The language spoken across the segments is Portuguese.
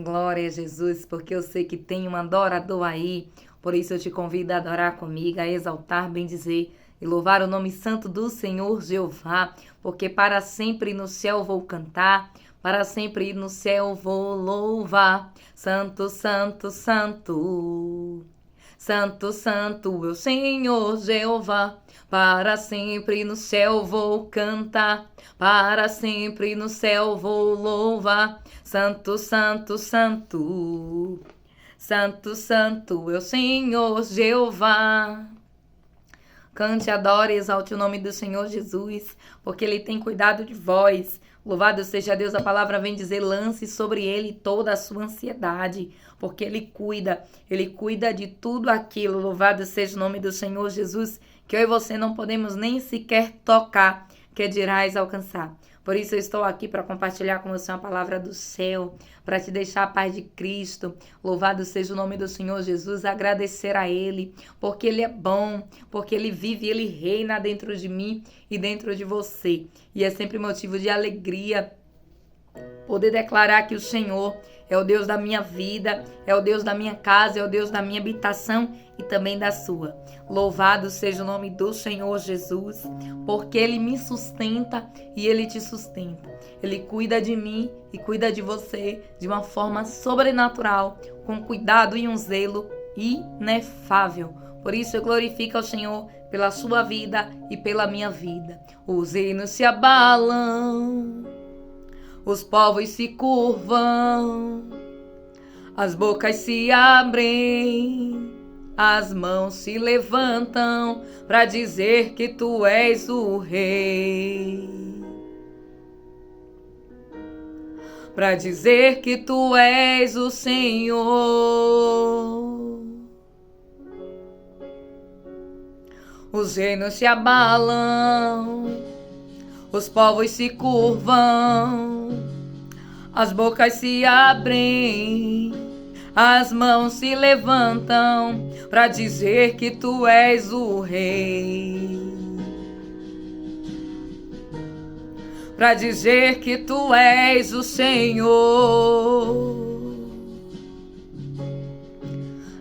Glória a Jesus, porque eu sei que tem um adorador aí. Por isso eu te convido a adorar comigo, a exaltar, bendizer e louvar o nome santo do Senhor Jeová, porque para sempre no céu vou cantar, para sempre no céu vou louvar. Santo, santo, santo. Santo, santo, é o Senhor Jeová, para sempre no céu vou cantar, para sempre no céu vou louvar. Santo, santo, santo, santo, santo, é o Senhor Jeová. Cante, adore, exalte o nome do Senhor Jesus, porque Ele tem cuidado de vós. Louvado seja Deus, a palavra vem dizer, lance sobre Ele toda a sua ansiedade, porque Ele cuida de tudo aquilo. Louvado seja o nome do Senhor Jesus, que eu e você não podemos nem sequer tocar, que dirás alcançar. Por isso eu estou aqui para compartilhar com você uma palavra do céu, para te deixar a paz de Cristo. Louvado seja o nome do Senhor Jesus, agradecer a Ele, porque Ele é bom, porque Ele vive e Ele reina dentro de mim e dentro de você. E é sempre motivo de alegria poder declarar que o Senhor é o Deus da minha vida, é o Deus da minha casa, é o Deus da minha habitação e também da sua. Louvado seja o nome do Senhor Jesus, porque Ele me sustenta e Ele te sustenta. Ele cuida de mim e cuida de você de uma forma sobrenatural, com cuidado e um zelo inefável. Por isso eu glorifico ao Senhor pela sua vida e pela minha vida. Os reinos se abalam, os povos se curvam, as bocas se abrem, as mãos se levantam para dizer que tu és o rei. Para dizer que tu és o Senhor. Os reinos se abalam, os povos se curvam, as bocas se abrem, as mãos se levantam para dizer que tu és o rei. Para dizer que tu és o Senhor.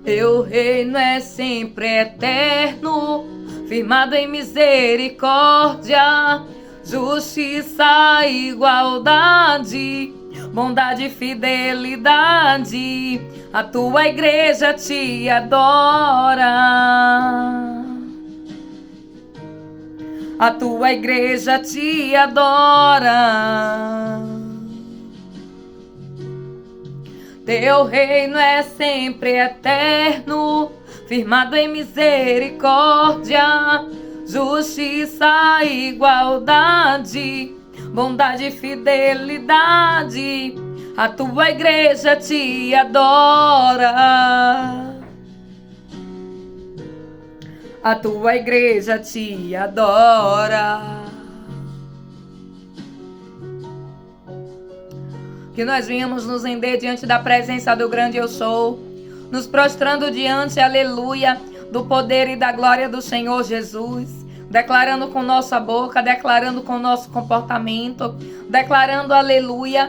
Teu reino é sempre eterno, firmado em misericórdia, justiça, igualdade, bondade e fidelidade. A tua igreja te adora. A tua igreja te adora. Teu reino é sempre eterno, firmado em misericórdia, justiça, igualdade, bondade e fidelidade. A tua igreja te adora. A tua igreja te adora. Que nós venhamos nos render diante da presença do grande eu sou, nos prostrando diante, aleluia, do poder e da glória do Senhor Jesus, declarando com nossa boca, declarando com nosso comportamento, declarando, aleluia,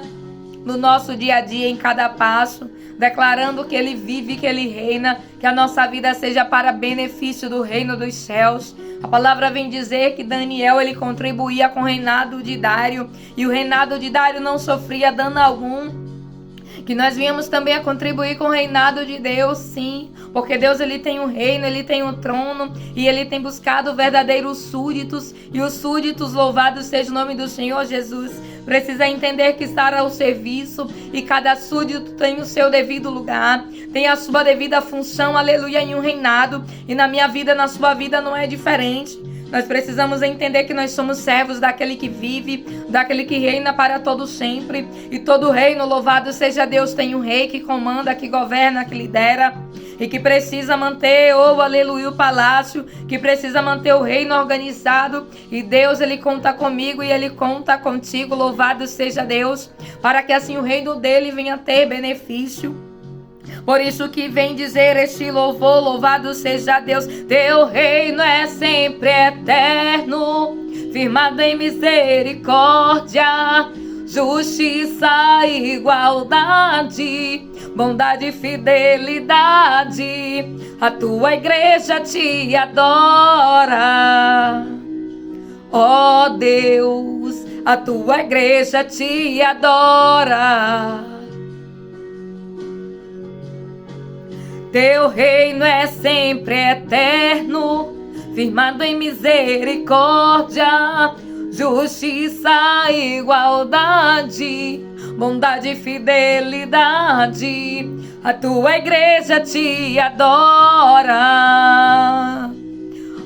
no nosso dia a dia, em cada passo, declarando que Ele vive, que Ele reina, que a nossa vida seja para benefício do reino dos céus. A palavra vem dizer que Daniel, ele contribuía com o reinado de Dário, e o reinado de Dário não sofria dano algum. Que nós viemos também a contribuir com o reinado de Deus, sim, porque Deus, ele tem um reino, ele tem um trono, e ele tem buscado verdadeiros súditos, e os súditos, louvado seja o nome do Senhor Jesus, precisa entender que estar ao serviço, e cada súdito tem o seu devido lugar, tem a sua devida função, aleluia, em um reinado, e na minha vida, na sua vida não é diferente. Nós precisamos entender que nós somos servos daquele que vive, daquele que reina para todo sempre. E todo reino, louvado seja Deus, tem um rei que comanda, que governa, que lidera. E que precisa manter, aleluia, o palácio. Que precisa manter o reino organizado. E Deus, ele conta comigo e ele conta contigo. Louvado seja Deus. Para que assim o reino dele venha ter benefício. Por isso que vem dizer este louvor, louvado seja Deus. Teu reino é sempre eterno, firmado em misericórdia, justiça e igualdade, bondade e fidelidade. A tua igreja te adora. Ó Deus, a tua igreja te adora. Teu reino é sempre eterno, firmado em misericórdia, justiça e igualdade, bondade e fidelidade. A tua igreja te adora.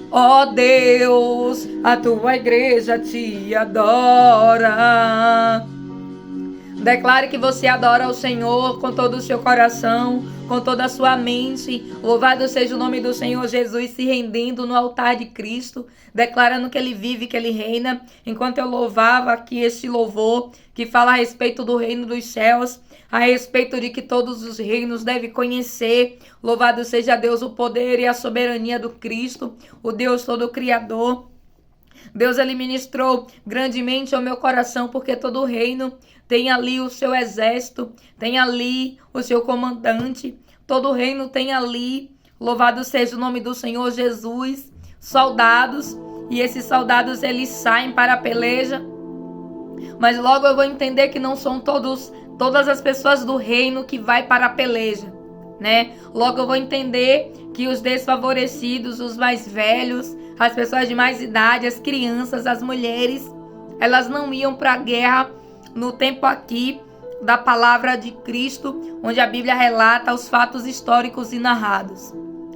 Ó Deus, a tua igreja te adora. Declare que você adora o Senhor com todo o seu coração, com toda a sua mente. Louvado seja o nome do Senhor Jesus, se rendendo no altar de Cristo, declarando que Ele vive, que Ele reina. Enquanto eu louvava aqui este louvor, que fala a respeito do reino dos céus, a respeito de que todos os reinos devem conhecer. Louvado seja Deus, o poder e a soberania do Cristo, o Deus todo criador. Deus, Ele ministrou grandemente ao meu coração, porque todo reino tem ali o seu exército, tem ali o seu comandante, todo reino tem ali, louvado seja o nome do Senhor Jesus, soldados, e esses soldados eles saem para a peleja, mas logo eu vou entender que não são todas as pessoas do reino que vai para a peleja, né? Logo eu vou entender que os desfavorecidos, os mais velhos, as pessoas de mais idade, as crianças, as mulheres, elas não iam para a guerra no tempo aqui da palavra de Cristo, onde a Bíblia relata os fatos históricos e narrados,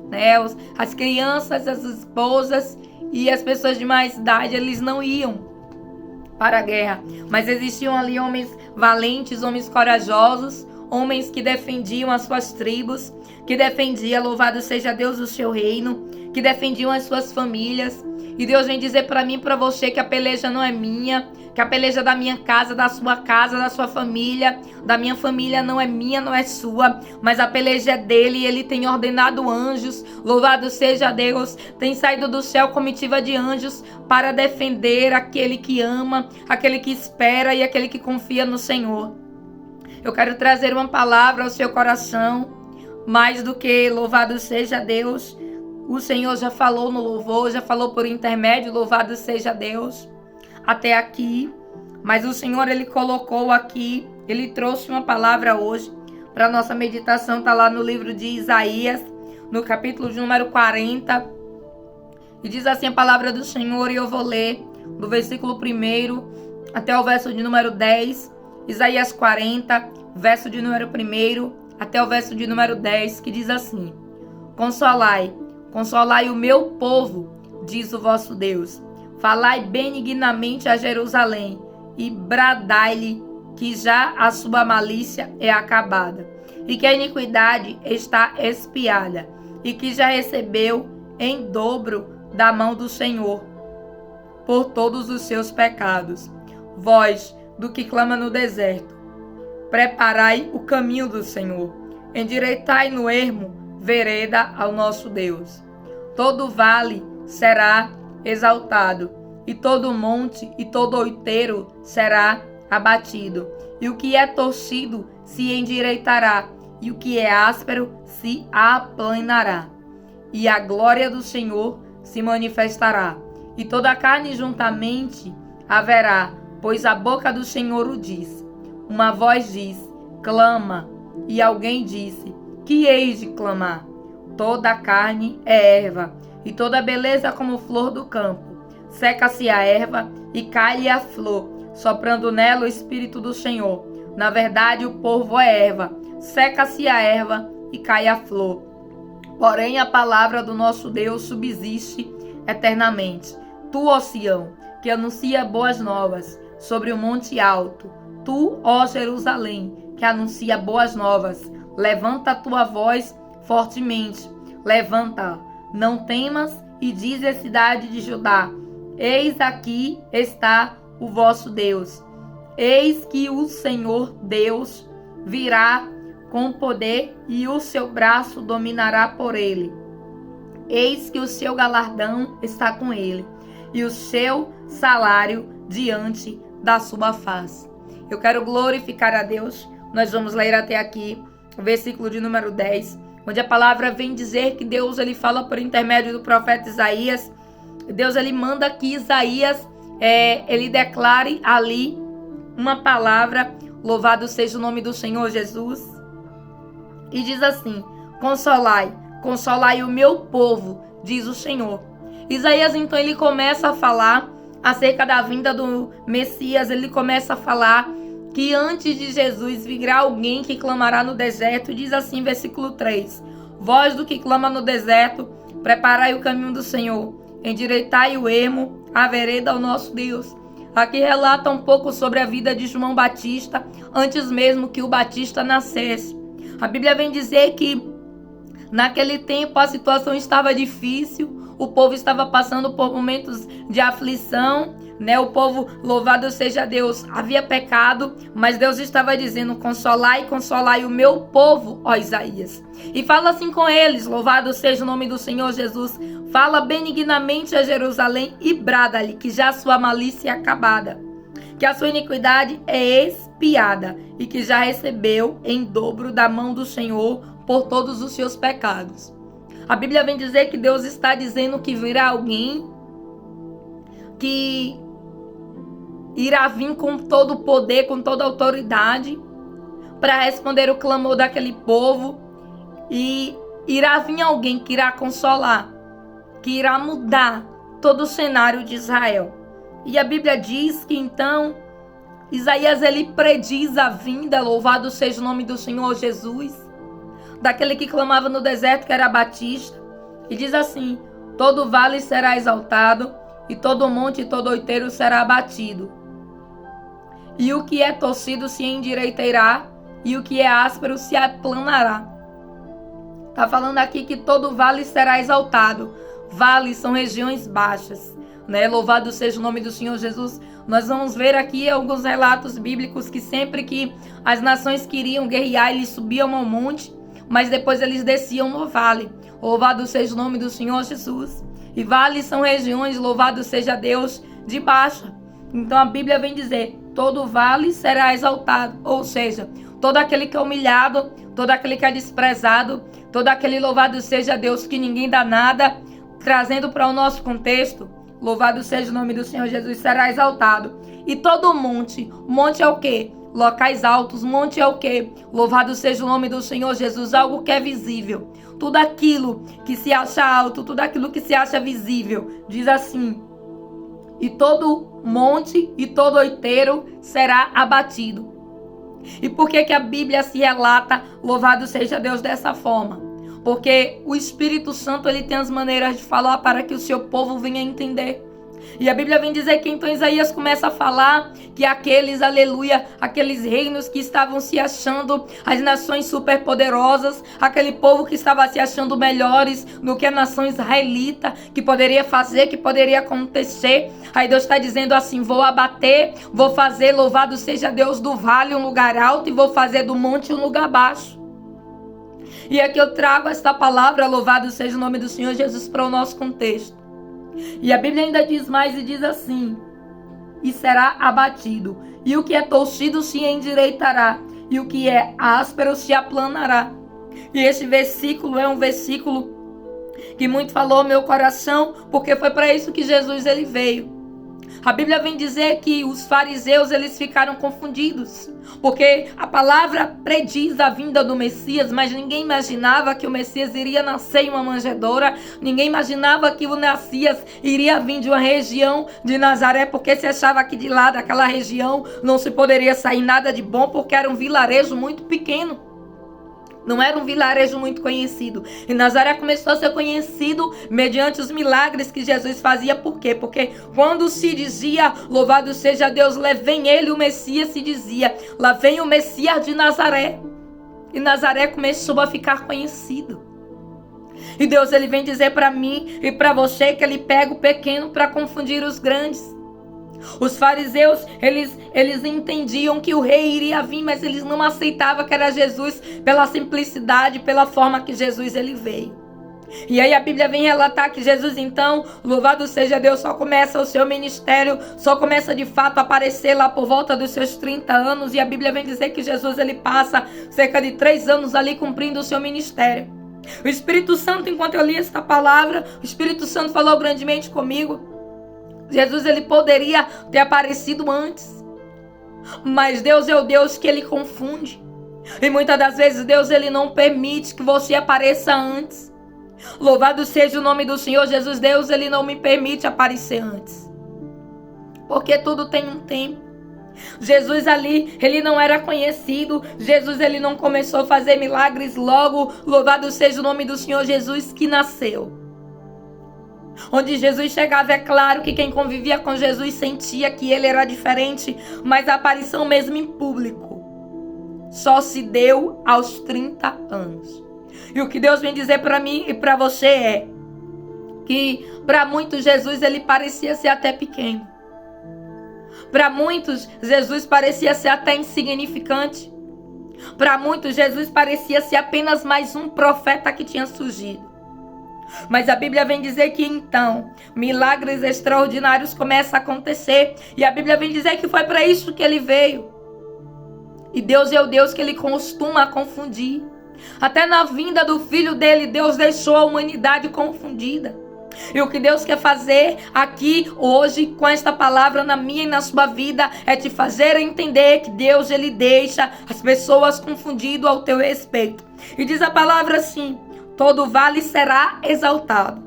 né? As crianças, as esposas e as pessoas de mais idade, eles não iam para a guerra, mas existiam ali homens valentes, homens corajosos, homens que defendiam as suas tribos, que defendiam, louvado seja Deus, o seu reino, que defendiam as suas famílias. E Deus vem dizer para mim e para você que a peleja não é minha, que a peleja da minha casa, da sua família, da minha família não é minha, não é sua, mas a peleja é dele e ele tem ordenado anjos, louvado seja Deus, tem saído do céu comitiva de anjos para defender aquele que ama, aquele que espera e aquele que confia no Senhor. Eu quero trazer uma palavra ao seu coração, mais do que louvado seja Deus. O Senhor já falou no louvor, já falou por intermédio, louvado seja Deus, até aqui. Mas o Senhor, Ele colocou aqui, Ele trouxe uma palavra hoje, para nossa meditação, está lá no livro de Isaías, no capítulo de número 40. E diz assim a palavra do Senhor, e eu vou ler do versículo 1 até o verso de número 10. Isaías 40, verso de número 1 até o verso de número 10, que diz assim: Consolai o meu povo, diz o vosso Deus. Falai benignamente a Jerusalém e bradai-lhe que já a sua malícia é acabada e que a iniquidade está expiada e que já recebeu em dobro da mão do Senhor por todos os seus pecados. Vós, do que clama no deserto, preparai o caminho do Senhor, endireitai no ermo vereda ao nosso Deus. Todo vale será exaltado, e todo monte e todo outeiro será abatido, e o que é torcido se endireitará, e o que é áspero se aplanará. E a glória do Senhor se manifestará, e toda a carne juntamente haverá, pois a boca do Senhor o diz. Uma voz diz, clama, e alguém disse, que hei de clamar? Toda a carne é erva, e toda a beleza como flor do campo. Seca-se a erva e cai-lhe a flor, soprando nela o Espírito do Senhor. Na verdade, o povo é erva. Seca-se a erva e cai a flor. Porém, a palavra do nosso Deus subsiste eternamente. Tu, ó Sião, que anuncia boas novas sobre o monte alto. Tu, ó Jerusalém, que anuncia boas novas. Levanta a tua voz fortemente. Levanta, não temas, e diz a cidade de Judá: Eis aqui está o vosso Deus. Eis que o Senhor Deus virá com poder e o seu braço dominará por ele. Eis que o seu galardão está com ele e o seu salário diante da sua face. Eu quero glorificar a Deus. Nós vamos ler até aqui o versículo de número 10, onde a palavra vem dizer que Deus ele fala por intermédio do profeta Isaías. Deus ele manda que Isaías ele declare ali uma palavra. Louvado seja o nome do Senhor Jesus. E diz assim: consolai, consolai o meu povo, diz o Senhor. Isaías então ele começa a falar acerca da vinda do Messias. Ele começa a falar que antes de Jesus virá alguém que clamará no deserto. Diz assim, versículo 3: voz do que clama no deserto, preparai o caminho do Senhor, endireitai o ermo, a vereda ao nosso Deus. Aqui relata um pouco sobre a vida de João Batista, antes mesmo que o Batista nascesse. A Bíblia vem dizer que naquele tempo a situação estava difícil, o povo estava passando por momentos de aflição, né? O povo, louvado seja Deus, havia pecado, mas Deus estava dizendo: consolai, consolai o meu povo, ó Isaías. E fala assim com eles: louvado seja o nome do Senhor Jesus. Fala benignamente a Jerusalém e brada-lhe que já a sua malícia é acabada, que a sua iniquidade é expiada e que já recebeu em dobro da mão do Senhor por todos os seus pecados. A Bíblia vem dizer que Deus está dizendo que virá alguém que irá vir com todo o poder, com toda a autoridade, para responder o clamor daquele povo. E irá vir alguém que irá consolar, que irá mudar todo o cenário de Israel. E a Bíblia diz que então Isaías ele prediz a vinda, louvado seja o nome do Senhor Jesus, daquele que clamava no deserto, que era Batista. E diz assim: todo vale será exaltado, e todo monte e todo outeiro será abatido. E o que é torcido se endireitará, e o que é áspero se aplanará. Está falando aqui que todo vale será exaltado. Vales são regiões baixas, né? Louvado seja o nome do Senhor Jesus. Nós vamos ver aqui alguns relatos bíblicos que sempre que as nações queriam guerrear, eles subiam ao monte, mas depois eles desciam no vale. Louvado seja o nome do Senhor Jesus. E vales são regiões, louvado seja Deus, de baixa. Então a Bíblia vem dizer: todo vale será exaltado. Ou seja, todo aquele que é humilhado, todo aquele que é desprezado, todo aquele, louvado seja Deus, que ninguém dá nada, trazendo para o nosso contexto, louvado seja o nome do Senhor Jesus, será exaltado. E todo monte é o quê? Locais altos. Monte é o quê? Louvado seja o nome do Senhor Jesus, algo que é visível. Tudo aquilo que se acha alto, tudo aquilo que se acha visível, diz assim: e todo monte e todo outeiro será abatido. E por que a Bíblia se relata, louvado seja Deus, dessa forma? Porque o Espírito Santo ele tem as maneiras de falar para que o seu povo venha entender. E a Bíblia vem dizer que então Isaías começa a falar que aqueles, aleluia, aqueles reinos que estavam se achando as nações superpoderosas, aquele povo que estava se achando melhores do que a nação israelita, que poderia fazer, que poderia acontecer. Aí Deus está dizendo assim: vou abater, vou fazer, louvado seja Deus, do vale um lugar alto e vou fazer do monte um lugar baixo. E aqui eu trago esta palavra, louvado seja o nome do Senhor Jesus, para o nosso contexto. E a Bíblia ainda diz mais e diz assim: e será abatido, e o que é torcido se endireitará, e o que é áspero se aplanará. E este versículo é um versículo que muito falou ao meu coração, porque foi para isso que Jesus ele veio. A Bíblia vem dizer que os fariseus eles ficaram confundidos, porque a palavra prediz a vinda do Messias, mas ninguém imaginava que o Messias iria nascer em uma manjedoura, ninguém imaginava que o Messias iria vir de uma região de Nazaré, porque se achava que de lá daquela região não se poderia sair nada de bom, porque era um vilarejo muito pequeno. Não era um vilarejo muito conhecido. E Nazaré começou a ser conhecido mediante os milagres que Jesus fazia. Por quê? Porque quando se dizia, louvado seja Deus, lá vem ele, o Messias, se dizia, lá vem o Messias de Nazaré. E Nazaré começou a ficar conhecido. E Deus ele vem dizer para mim e para você que ele pega o pequeno para confundir os grandes. Os fariseus, eles entendiam que o rei iria vir, mas eles não aceitavam que era Jesus pela simplicidade, pela forma que Jesus ele veio. E aí a Bíblia vem relatar que Jesus, então, louvado seja Deus, só começa o seu ministério, só começa de fato a aparecer lá por volta dos seus 30 anos. E a Bíblia vem dizer que Jesus, ele passa cerca de 3 anos ali cumprindo o seu ministério. O Espírito Santo, enquanto eu li esta palavra, o Espírito Santo falou grandemente comigo. Jesus, ele poderia ter aparecido antes, mas Deus é o Deus que ele confunde. E muitas das vezes Deus, ele não permite que você apareça antes. Louvado seja o nome do Senhor Jesus. Deus, ele não me permite aparecer antes, porque tudo tem um tempo. Jesus ali, ele não era conhecido. Jesus, ele não começou a fazer milagres logo. Louvado seja o nome do Senhor Jesus que nasceu. Onde Jesus chegava, é claro que quem convivia com Jesus sentia que ele era diferente, mas a aparição mesmo em público só se deu aos 30 anos. E o que Deus vem dizer para mim e para você é que para muitos Jesus, ele parecia ser até pequeno. Para muitos Jesus parecia ser até insignificante. Para muitos Jesus parecia ser apenas mais um profeta que tinha surgido. Mas a Bíblia vem dizer que então milagres extraordinários começam a acontecer. E a Bíblia vem dizer que foi para isso que ele veio. E Deus é o Deus que ele costuma confundir. Até na vinda do filho dele, Deus deixou a humanidade confundida. E o que Deus quer fazer aqui hoje com esta palavra na minha e na sua vida é te fazer entender que Deus, ele deixa as pessoas confundidas ao teu respeito. E diz a palavra assim: todo vale será exaltado,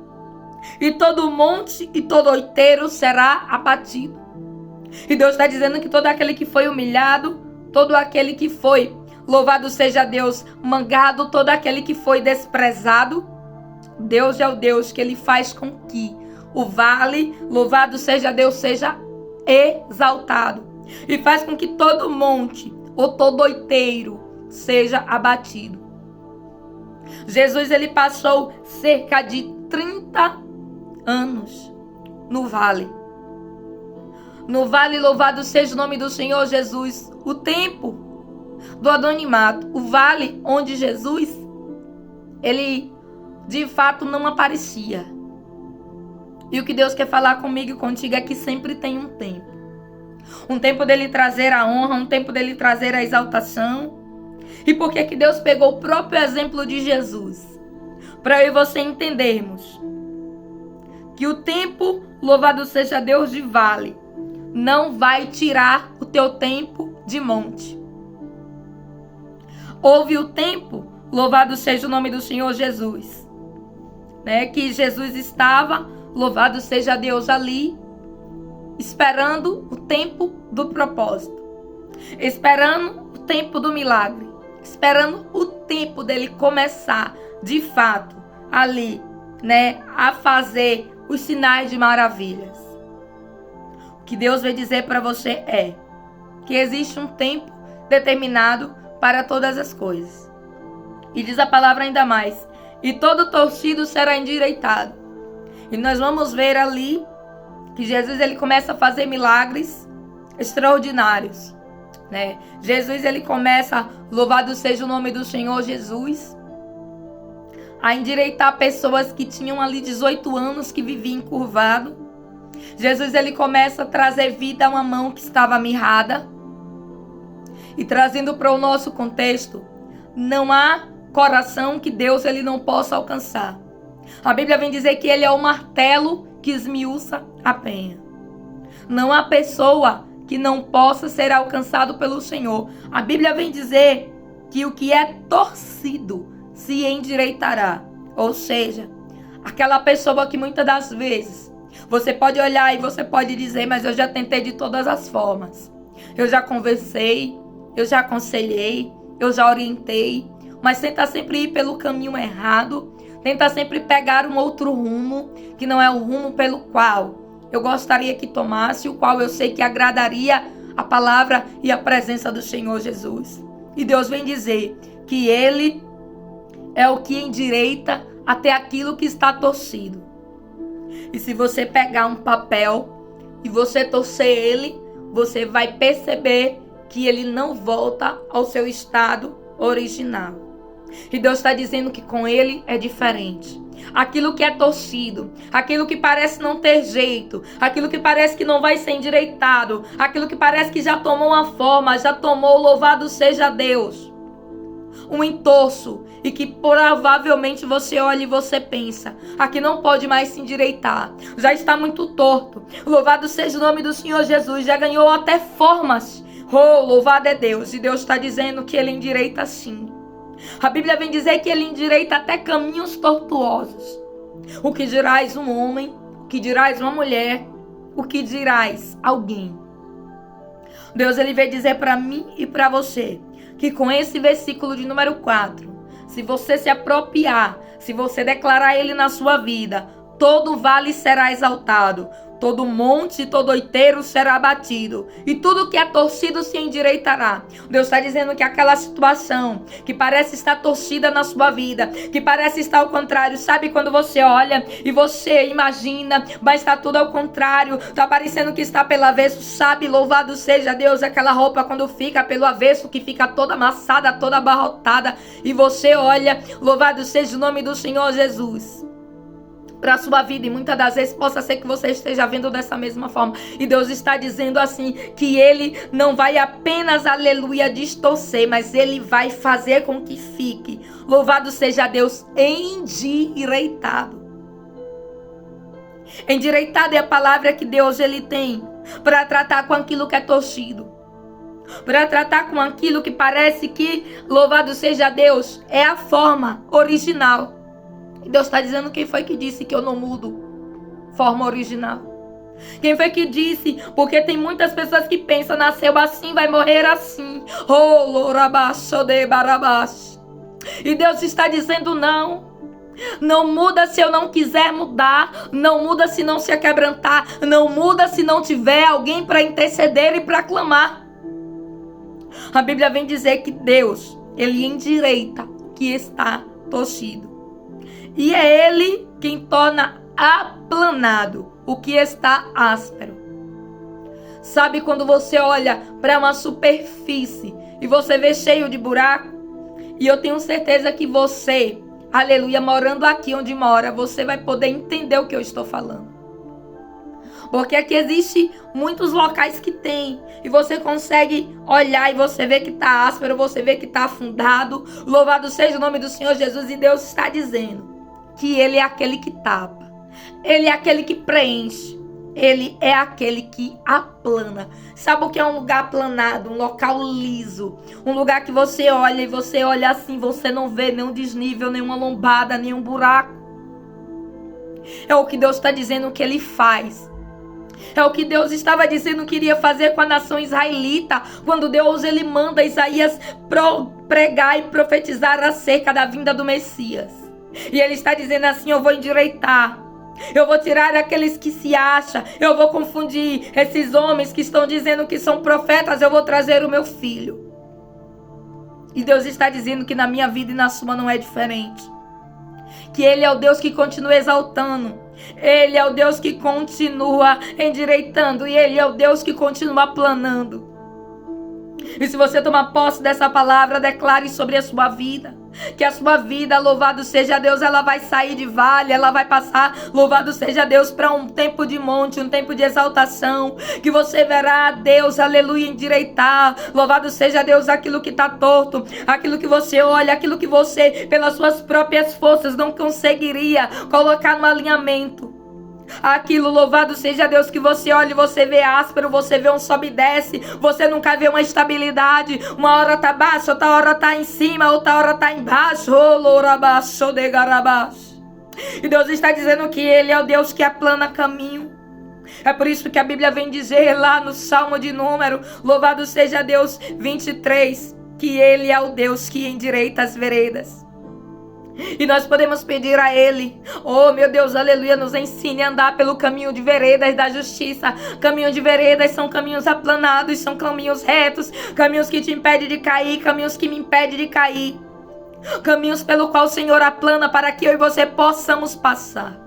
e todo monte e todo outeiro será abatido. E Deus está dizendo que todo aquele que foi humilhado, todo aquele que foi, louvado seja Deus, mangado, todo aquele que foi desprezado, Deus é o Deus que ele faz com que o vale, louvado seja Deus, seja exaltado. E faz com que todo monte ou todo outeiro seja abatido. Jesus, ele passou cerca de 30 anos no vale. No vale, louvado seja o nome do Senhor Jesus. O tempo do anonimato. O vale onde Jesus, ele de fato não aparecia. E o que Deus quer falar comigo e contigo é que sempre tem um tempo. Um tempo dele trazer a honra, um tempo dele trazer a exaltação. E por que Deus pegou o próprio exemplo de Jesus? Para eu e você entendermos que o tempo, louvado seja Deus, de vale, não vai tirar o teu tempo de monte. Houve o tempo, louvado seja o nome do Senhor Jesus, né, que Jesus estava, louvado seja Deus, ali, esperando o tempo do propósito, esperando o tempo do milagre, esperando o tempo dele começar, de fato, ali, né, a fazer os sinais de maravilhas. O que Deus vai dizer para você é que existe um tempo determinado para todas as coisas. E diz a palavra ainda mais: e todo torcido será endireitado. E nós vamos ver ali que Jesus, ele começa a fazer milagres extraordinários, né? Jesus, ele começa, louvado seja o nome do Senhor Jesus, a endireitar pessoas que tinham ali 18 anos, que viviam encurvado. Jesus, ele começa a trazer vida a uma mão que estava mirrada. E trazendo para o nosso contexto, não há coração que Deus, ele não possa alcançar. A Bíblia vem dizer que ele é o martelo que esmiuça a penha. Não há pessoa que não possa ser alcançado pelo Senhor. A Bíblia vem dizer que o que é torcido se endireitará. Ou seja, aquela pessoa que muitas das vezes você pode olhar e você pode dizer: mas eu já tentei de todas as formas. Eu já conversei, eu já aconselhei, eu já orientei, mas tenta sempre ir pelo caminho errado, tenta sempre pegar um outro rumo, que não é o rumo pelo qual eu gostaria que tomasse, o qual eu sei que agradaria a palavra e a presença do Senhor Jesus. E Deus vem dizer que ele é o que endireita até aquilo que está torcido. E se você pegar um papel e você torcer ele, você vai perceber que ele não volta ao seu estado original. E Deus está dizendo que com ele é diferente. Aquilo que é torcido, aquilo que parece não ter jeito, aquilo que parece que não vai ser endireitado, aquilo que parece que já tomou uma forma, já tomou, louvado seja Deus, um entorso, e que provavelmente você olha e você pensa, aqui não pode mais se endireitar, já está muito torto. Louvado seja o nome do Senhor Jesus, já ganhou até formas. Oh, louvado é Deus. E Deus está dizendo que ele endireita sim. A Bíblia vem dizer que ele endireita até caminhos tortuosos. O que dirás um homem, o que dirás uma mulher, o que dirás alguém. Deus, ele veio dizer para mim e para você que com esse versículo de número 4, se você se apropriar, se você declarar ele na sua vida, todo vale será exaltado, todo monte, todo outeiro será abatido, e tudo que é torcido se endireitará. Deus está dizendo que aquela situação que parece estar torcida na sua vida, que parece estar ao contrário, sabe quando você olha e você imagina, mas está tudo ao contrário, está parecendo que está pelo avesso, sabe? Louvado seja Deus, aquela roupa quando fica pelo avesso, que fica toda amassada, toda abarrotada, e você olha, louvado seja o nome do Senhor Jesus, para a sua vida, e muitas das vezes possa ser que você esteja vendo dessa mesma forma, e Deus está dizendo assim, que ele não vai apenas, aleluia, distorcer, mas ele vai fazer com que fique, louvado seja Deus, endireitado. Endireitado é a palavra que Deus ele tem para tratar com aquilo que é torcido, para tratar com aquilo que parece que, louvado seja Deus, é a forma original. E Deus está dizendo, quem foi que disse que eu não mudo forma original? Quem foi que disse? Porque tem muitas pessoas que pensam, nasceu assim, vai morrer assim. Oh, lorabaixo de barabás. E Deus está dizendo, não. Não muda se eu não quiser mudar. Não muda se não se quebrantar. Não muda se não tiver alguém para interceder e para clamar. A Bíblia vem dizer que Deus, ele endireita o que está torcido. E é ele quem torna aplanado o que está áspero. Sabe quando você olha para uma superfície e você vê cheio de buraco? E eu tenho certeza que você, aleluia, morando aqui onde mora, você vai poder entender o que eu estou falando. Porque aqui existe muitos locais que tem. E você consegue olhar e você vê que está áspero, você vê que está afundado. Louvado seja o nome do Senhor Jesus. E Deus está dizendo que ele é aquele que tapa. Ele é aquele que preenche. Ele é aquele que aplana. Sabe o que é um lugar aplanado? Um local liso. Um lugar que você olha e você olha assim, você não vê nenhum desnível, nenhuma lombada, nenhum buraco. É o que Deus está dizendo que ele faz. É o que Deus estava dizendo que iria fazer com a nação israelita, quando Deus ele manda Isaías pregar e profetizar acerca da vinda do Messias. E ele está dizendo assim, eu vou endireitar, eu vou tirar aqueles que se acham, eu vou confundir esses homens que estão dizendo que são profetas, eu vou trazer o meu filho. E Deus está dizendo que na minha vida e na sua não é diferente. Que ele é o Deus que continua exaltando. Ele é o Deus que continua endireitando. E ele é o Deus que continua aplanando. E se você tomar posse dessa palavra, declare sobre a sua vida. Que a sua vida, louvado seja Deus, ela vai sair de vale, ela vai passar, louvado seja Deus, para um tempo de monte, um tempo de exaltação. Que você verá Deus, aleluia, endireitar. Louvado seja Deus, aquilo que está torto, aquilo que você olha, aquilo que você, pelas suas próprias forças, não conseguiria colocar no alinhamento. Aquilo, louvado seja Deus, que você olha e você vê áspero, você vê um sobe e desce, você nunca vê uma estabilidade, uma hora tá baixa, outra hora tá em cima, outra hora tá embaixo. E Deus está dizendo que ele é o Deus que aplana caminho. É por isso que a Bíblia vem dizer lá no Salmo de número, louvado seja Deus 23, que ele é o Deus que endireita as veredas. E nós podemos pedir a ele, oh meu Deus, aleluia, nos ensine a andar pelo caminho de veredas da justiça. Caminho de veredas são caminhos aplanados, são caminhos retos, caminhos que te impedem de cair, caminhos que me impedem de cair. Caminhos pelo qual o Senhor aplana para que eu e você possamos passar.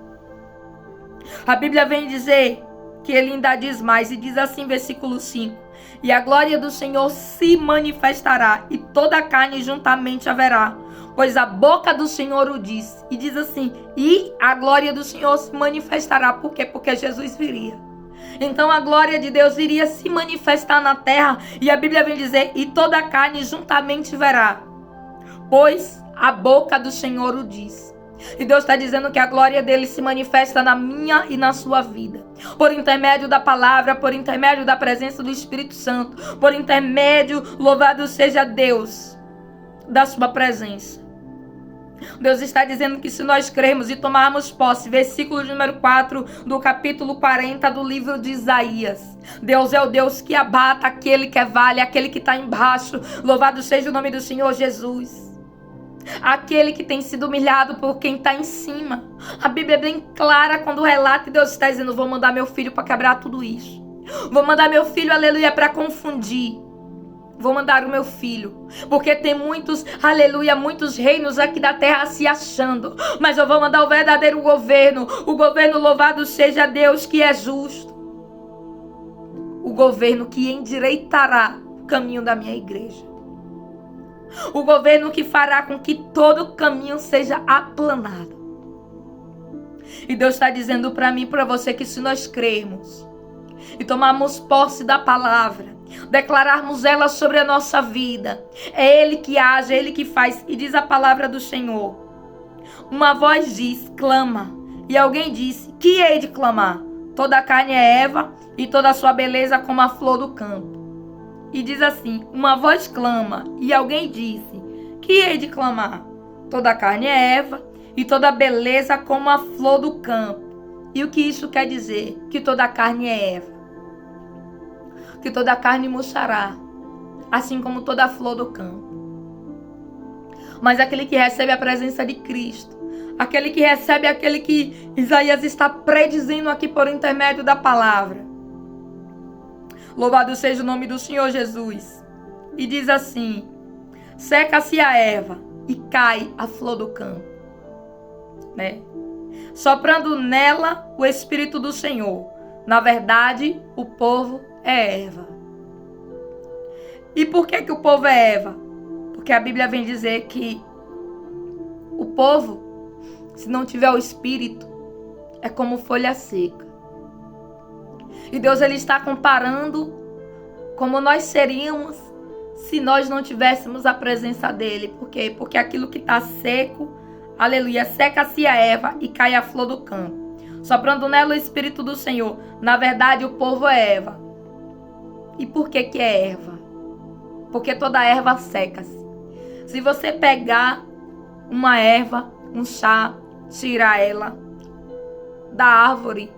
A Bíblia vem dizer que ele ainda diz mais, e diz assim, versículo 5. E a glória do Senhor se manifestará, e toda a carne juntamente haverá, pois a boca do Senhor o disse. E diz assim, e a glória do Senhor se manifestará. Por quê? Porque Jesus viria. Então a glória de Deus iria se manifestar na terra. E a Bíblia vem dizer, e toda a carne juntamente verá, pois a boca do Senhor o diz. E Deus está dizendo que a glória dele se manifesta na minha e na sua vida. Por intermédio da palavra, por intermédio da presença do Espírito Santo, por intermédio, louvado seja Deus, da sua presença. Deus está dizendo que se nós crermos e tomarmos posse, versículo número 4 do capítulo 40 do livro de Isaías. Deus é o Deus que abata aquele que é vale, aquele que está embaixo. Louvado seja o nome do Senhor Jesus. Aquele que tem sido humilhado por quem está em cima. A Bíblia é bem clara quando relata, e Deus está dizendo, vou mandar meu filho para quebrar tudo isso. Vou mandar meu filho, aleluia, para confundir. Vou mandar o meu filho, porque tem muitos, aleluia, muitos reinos aqui da terra se achando. Mas eu vou mandar o verdadeiro governo, o governo, louvado seja Deus, que é justo. O governo que endireitará o caminho da minha igreja. O governo que fará com que todo o caminho seja aplanado. E Deus está dizendo para mim e para você que se nós crermos e tomarmos posse da palavra, declararmos ela sobre a nossa vida, é Ele que age, é Ele que faz. E diz a palavra do Senhor, uma voz diz, clama. E alguém disse, que hei de clamar? Toda a carne é erva e toda a sua beleza como a flor do campo. E diz assim, uma voz clama, e alguém disse, que hei de clamar? Toda a carne é erva, e toda a beleza como a flor do campo. E o que isso quer dizer? Que toda a carne é erva. Que toda a carne murchará, assim como toda a flor do campo. Mas aquele que recebe a presença de Cristo, aquele que recebe, aquele que Isaías está predizendo aqui por intermédio da palavra, louvado seja o nome do Senhor Jesus. E diz assim, seca-se a erva e cai a flor do campo, né? Soprando nela o Espírito do Senhor. Na verdade, o povo é erva. E por que o povo é erva? Porque a Bíblia vem dizer que o povo, se não tiver o Espírito, é como folha seca. E Deus, ele está comparando como nós seríamos se nós não tivéssemos a presença dele. Por quê? Porque aquilo que está seco, aleluia, seca-se a erva e cai a flor do campo. Soprando nela o Espírito do Senhor. Na verdade, o povo é erva. E por que é erva? Porque toda erva seca-se. Se você pegar uma erva, um chá, tirar ela da árvore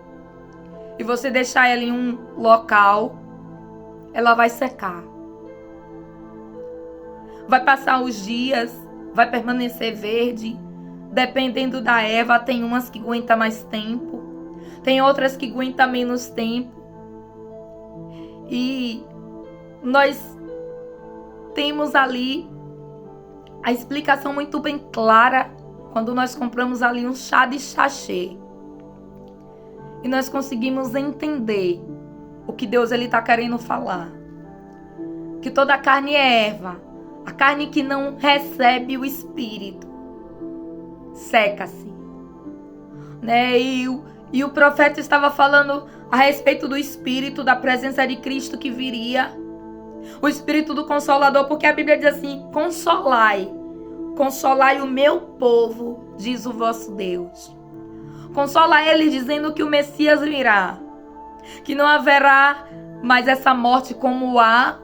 e você deixar ela em um local, ela vai secar. Vai passar os dias, vai permanecer verde. Dependendo da erva, tem umas que aguentam mais tempo, tem outras que aguentam menos tempo. E nós temos ali a explicação muito bem clara quando nós compramos ali um chá de sachê. E nós conseguimos entender o que Deus está querendo falar. Que toda a carne é erva. A carne que não recebe o Espírito seca-se. Né? E o profeta estava falando a respeito do Espírito, da presença de Cristo que viria. O Espírito do Consolador, porque a Bíblia diz assim, consolai o meu povo, diz o vosso Deus. Consola eles dizendo que o Messias virá, que não haverá mais essa morte como há,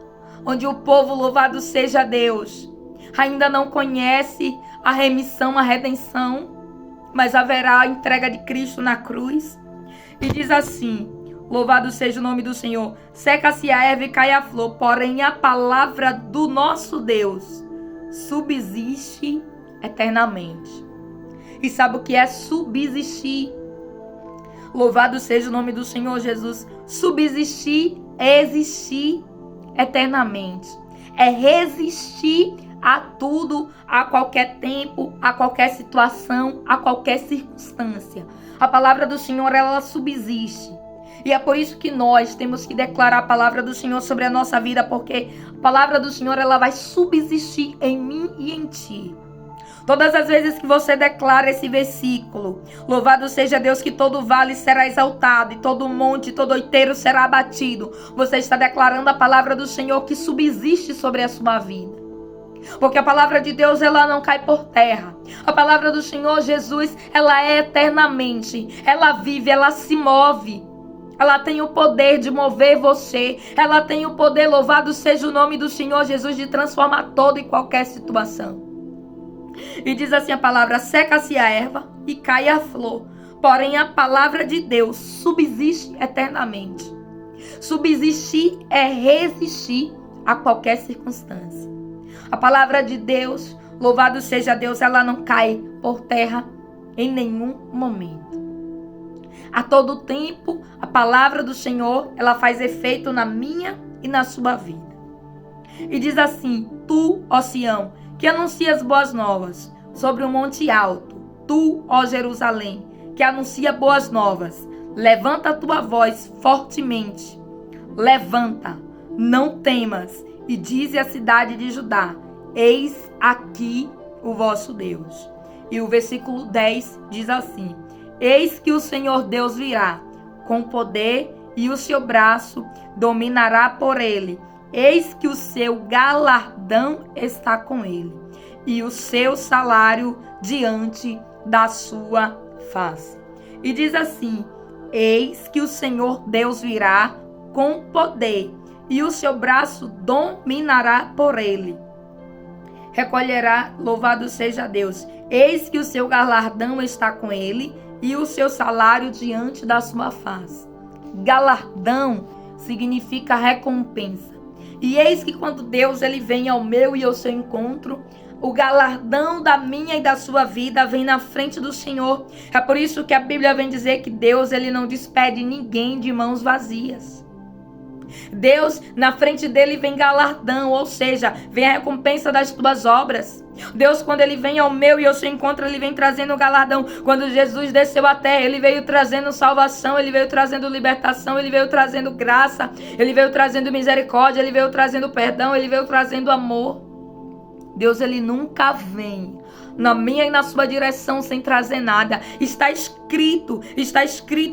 onde o povo, louvado seja Deus, ainda não conhece a remissão, a redenção, mas haverá a entrega de Cristo na cruz. E diz assim, louvado seja o nome do Senhor, seca-se a erva e cai a flor, porém a palavra do nosso Deus subsiste eternamente. E sabe o que é subsistir? Louvado seja o nome do Senhor Jesus. Subsistir é existir eternamente. É resistir a tudo, a qualquer tempo, a qualquer situação, a qualquer circunstância. A palavra do Senhor, ela subsiste. E é por isso que nós temos que declarar a palavra do Senhor sobre a nossa vida, porque a palavra do Senhor, ela vai subsistir em mim e em ti. Todas as vezes que você declara esse versículo, louvado seja Deus, que todo vale será exaltado e todo monte, todo outeiro será abatido. Você está declarando a palavra do Senhor que subsiste sobre a sua vida. Porque a palavra de Deus, ela não cai por terra. A palavra do Senhor Jesus, ela é eternamente. Ela vive, ela se move. Ela tem o poder de mover você. Ela tem o poder, louvado seja o nome do Senhor Jesus, de transformar toda e qualquer situação. E diz assim a palavra: seca-se a erva e cai a flor. Porém a palavra de Deus subsiste eternamente. Subsistir é resistir a qualquer circunstância. A palavra de Deus, louvado seja Deus, ela não cai por terra em nenhum momento. A todo tempo, a palavra do Senhor, ela faz efeito na minha e na sua vida. E diz assim: tu, ó Sião, que anuncias boas novas sobre um monte alto, tu, ó Jerusalém, que anuncia boas novas, levanta a tua voz fortemente, levanta, não temas, e dize à cidade de Judá: eis aqui o vosso Deus. E o versículo 10 diz assim: eis que o Senhor Deus virá com poder e o seu braço dominará por ele. Eis que o seu galardão está com ele e o seu salário diante da sua face. E diz assim: eis que o Senhor Deus virá com poder e o seu braço dominará por ele. Recolherá, louvado seja Deus. Eis que o seu galardão está com ele e o seu salário diante da sua face. Galardão significa recompensa. E eis que quando Deus ele vem ao meu e ao seu encontro, o galardão da minha e da sua vida vem na frente do Senhor. É por isso que a Bíblia vem dizer que Deus ele não despede ninguém de mãos vazias. Deus, na frente dele vem galardão, ou seja, vem a recompensa das tuas obras. Deus, quando ele vem ao meu e ao seu encontro, ele vem trazendo galardão. Quando Jesus desceu à terra, ele veio trazendo salvação, ele veio trazendo libertação, ele veio trazendo graça, ele veio trazendo misericórdia, ele veio trazendo perdão, ele veio trazendo amor. Deus, ele nunca vem na minha e na sua direção sem trazer nada. Está escrito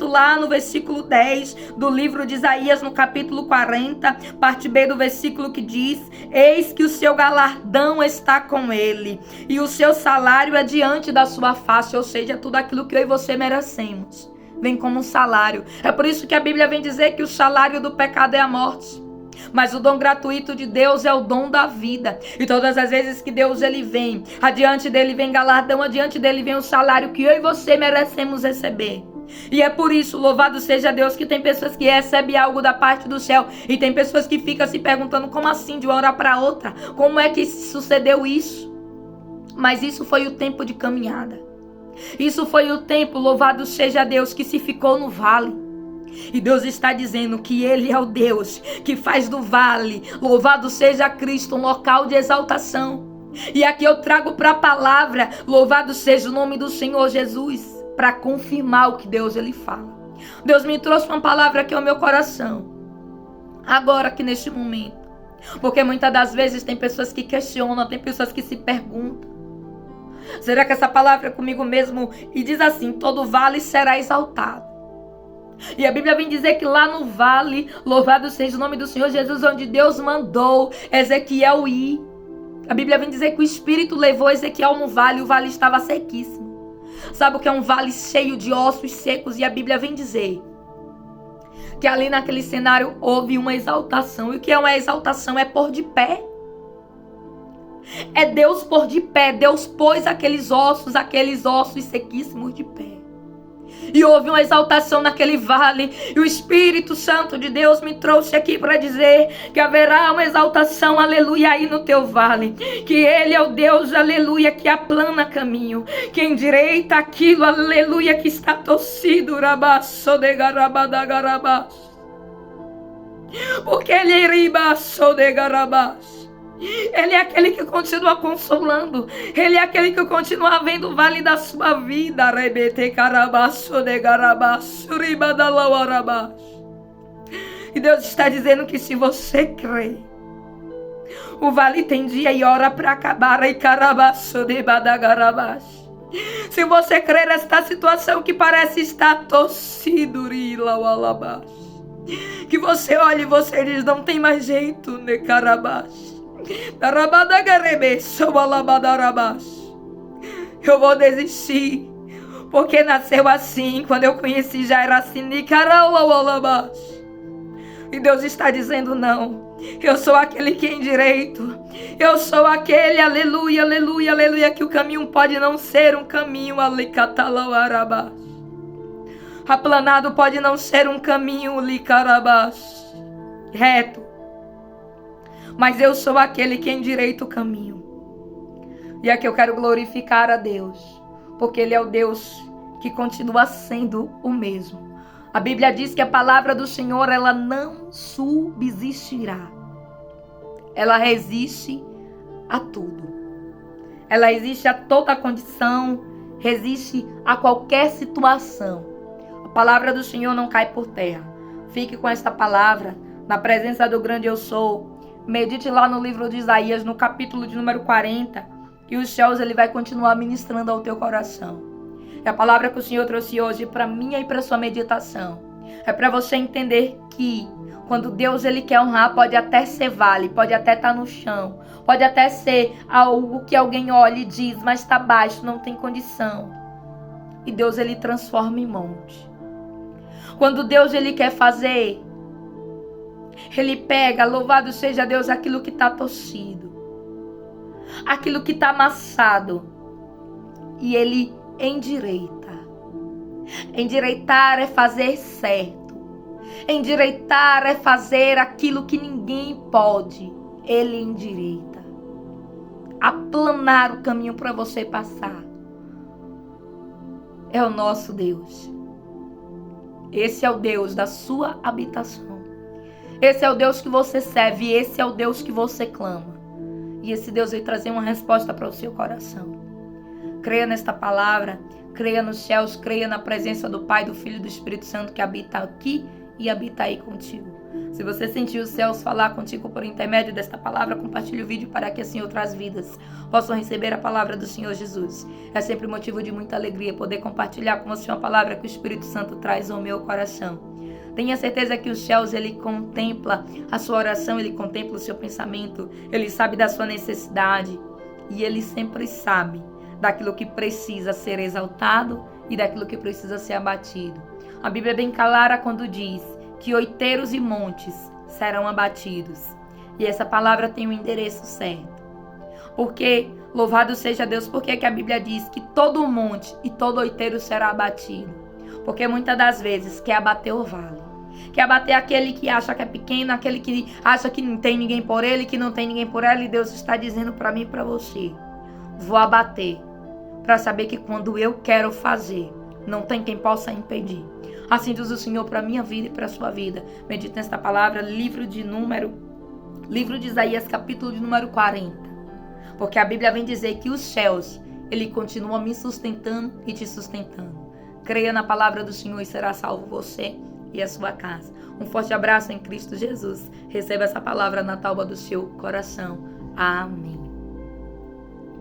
lá no versículo 10 do livro de Isaías, no capítulo 40, parte B do versículo, que diz: eis que o seu galardão está com ele e o seu salário é diante da sua face. Ou seja, tudo aquilo que eu e você merecemos vem como um salário. É por isso que a Bíblia vem dizer que o salário do pecado é a morte, mas o dom gratuito de Deus é o dom da vida. E todas as vezes que Deus ele vem, adiante dele vem galardão, adiante dele vem o salário que eu e você merecemos receber. E é por isso, louvado seja Deus, que tem pessoas que recebem algo da parte do céu e tem pessoas que ficam se perguntando: como assim, de uma hora para outra? Como é que sucedeu isso? Mas isso foi o tempo de caminhada. Isso foi o tempo, louvado seja Deus, que se ficou no vale. E Deus está dizendo que Ele é o Deus que faz do vale, louvado seja Cristo, um local de exaltação. E aqui eu trago para a palavra, louvado seja o nome do Senhor Jesus, para confirmar o que Deus ele fala. Deus me trouxe uma palavra aqui ao meu coração, agora aqui neste momento. Porque muitas das vezes tem pessoas que questionam, tem pessoas que se perguntam: será que essa palavra é comigo mesmo? E diz assim: todo vale será exaltado. E a Bíblia vem dizer que lá no vale, louvado seja o nome do Senhor Jesus, onde Deus mandou Ezequiel ir. A Bíblia vem dizer que o Espírito levou Ezequiel no vale, e o vale estava sequíssimo. Sabe o que é um vale cheio de ossos secos? E a Bíblia vem dizer que ali naquele cenário houve uma exaltação. E o que é uma exaltação? É pôr de pé. É Deus pôr de pé. Deus pôs aqueles ossos sequíssimos de pé. E houve uma exaltação naquele vale. E o Espírito Santo de Deus me trouxe aqui para dizer que haverá uma exaltação, aleluia, aí no teu vale. Que Ele é o Deus, aleluia, que aplana caminho, que endireita aquilo, aleluia, que está torcido. Porque Ele é ribaço de garabás. Ele é aquele que continua consolando. Ele é aquele que continua vendo o vale da sua vida. E Deus está dizendo que se você crê, O vale tem dia e hora para acabar. E carabaço de badagarabash. Se você crer nesta situação que parece estar torcido, que você olha e você diz, não tem mais jeito, né, carabash. Eu vou desistir, porque nasceu assim, quando eu conheci já era assim. E Deus está dizendo não, eu sou aquele que é em direito, eu sou aquele, aleluia, aleluia, aleluia, que o caminho pode não ser um caminho, aplanado pode não ser um caminho, reto, mas eu sou aquele que endireita o caminho. E aqui eu quero glorificar a Deus, porque Ele é o Deus que continua sendo o mesmo. A Bíblia diz que a palavra do Senhor, ela não subsistirá. Ela resiste a tudo. Ela resiste a toda condição, resiste a qualquer situação. A palavra do Senhor não cai por terra. Fique com esta palavra na presença do grande eu sou. Medite lá no livro de Isaías, no capítulo de número 40, que os céus ele vai continuar ministrando ao teu coração. É a palavra que o Senhor trouxe hoje para mim e para sua meditação. É para você entender que quando Deus ele quer honrar, pode até ser vale, pode até estar no chão, pode até ser algo que alguém olha e diz, mas está baixo, não tem condição. E Deus ele transforma em monte. Quando Deus ele quer fazer, Ele pega, louvado seja Deus, aquilo que está torcido, aquilo que está amassado, e Ele endireita. Endireitar é fazer certo. Endireitar é fazer aquilo que ninguém pode. Ele endireita. Aplanar o caminho para você passar. É o nosso Deus. Esse é o Deus da sua habitação. Esse é o Deus que você serve. Esse é o Deus que você clama. E esse Deus vai trazer uma resposta para o seu coração. Creia nesta palavra. Creia nos céus. Creia na presença do Pai, do Filho e do Espírito Santo que habita aqui e habita aí contigo. Se você sentir os céus falar contigo por intermédio desta palavra, compartilhe o vídeo para que assim outras vidas possam receber a palavra do Senhor Jesus. É sempre motivo de muita alegria poder compartilhar com você uma palavra que o Espírito Santo traz ao meu coração. Tenha certeza que os céus, ele contempla a sua oração, ele contempla o seu pensamento, ele sabe da sua necessidade e ele sempre sabe daquilo que precisa ser exaltado e daquilo que precisa ser abatido. A Bíblia é bem clara quando diz que outeiros e montes serão abatidos. E essa palavra tem o endereço certo. Porque, louvado seja Deus, porque que a Bíblia diz que todo monte e todo outeiro será abatido? Porque muitas das vezes quer abater o vale. Quer abater aquele que acha que é pequeno, aquele que acha que não tem ninguém por ele, que não tem ninguém por ela. E Deus está dizendo para mim e para você: vou abater, para saber que quando eu quero fazer, não tem quem possa impedir. Assim diz o Senhor para a minha vida e para a sua vida. Medite nesta palavra, livro de Isaías, capítulo de número 40. Porque a Bíblia vem dizer que os céus, ele continua me sustentando e te sustentando. Creia na palavra do Senhor e será salvo você e a sua casa. Um forte abraço em Cristo Jesus. Receba essa palavra na tauba do seu coração. Amém.